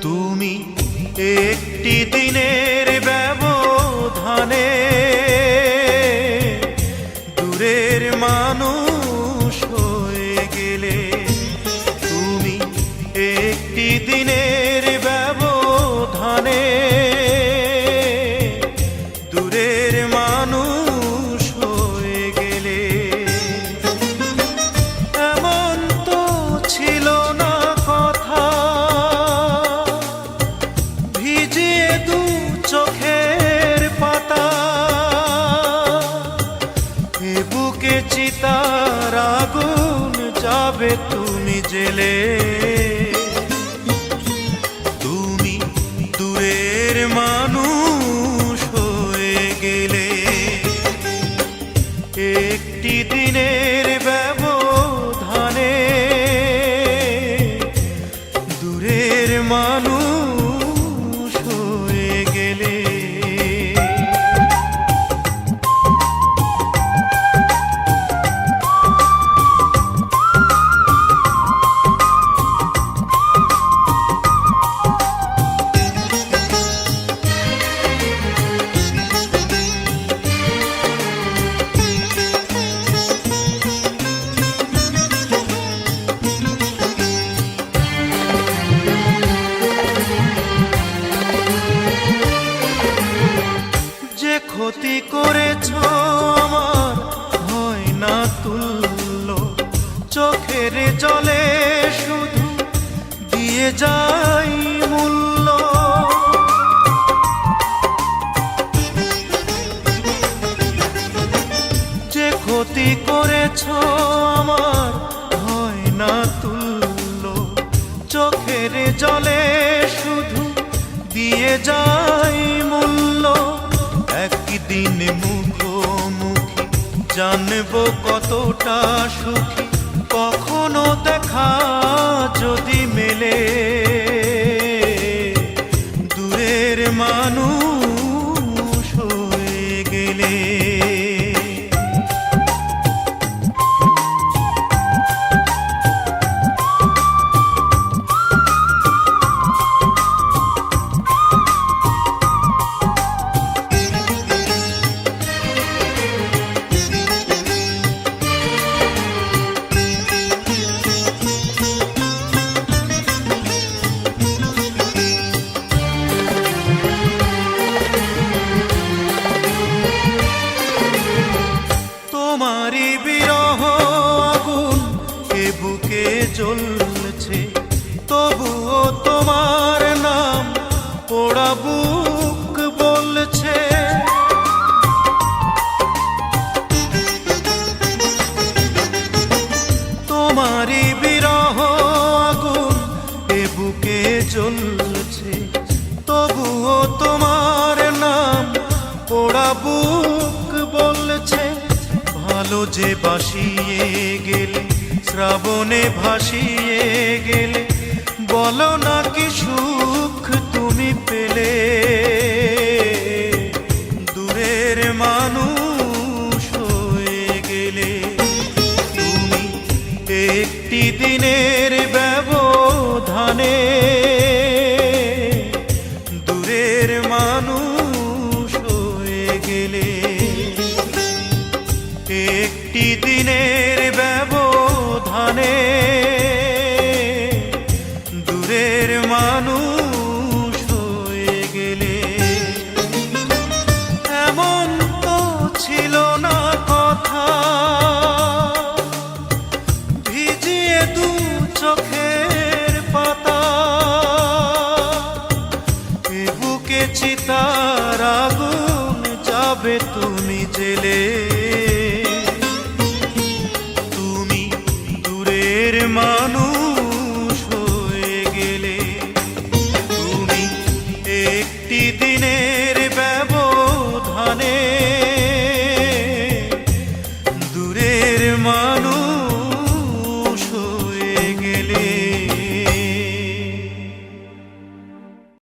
তুমি একটি দিনের ব্যবধানে দূরের মানুষ হয়ে গেলে। তুমি একটি দিনের ব্যবধানে দূরের মানুষ হয়ে গেলে। এমন তো ছিল না কথা ভিজিয়ে দু চোখের পাতা, এ বুকে চিতার আগুন যাবে তুমি জেলে। তুমি দূরের মানুষ হয়ে গেলে। একটি দিনের ব্যবধানে দূরের মানুষ হয়ে গেলে। ক্ষতি করেছ আমার হয় না তুল্য, চোখের জলে শুধু দিয়ে যাই মূল্য। যে ক্ষতি করেছ আমার হয় না তুল্য, চোখের জলে শুধু দিয়ে যাই মূল্য। একদিন মুখোমুখি জানবো কতটা সুখী, কখনো দেখা যদি মেলে। দূরের মানুষ হয়ে গেলে। তোমারই বিরহ আগুন এ বুকে জ্বলছে, তবুও তোমার নাম পোড়া বুক বলছে। তোমারই বিরহ আগুন এ বুকে জ্বলছে, তবুও তোমার নাম পোড়া বুক বলছে। ভালো যে বাসিয়ে গেলে, শ্রাবণে ভাসিয়ে গেলে, বলো না কি সুখ তুমি পেলে। দূরের মানুষ হয়ে গেলে। তুমি একটি দিনের ব্যবধানে দূরের মানুষ হয়ে গেলে। একটি দিনের ব্যবধানে দূরের মানুষ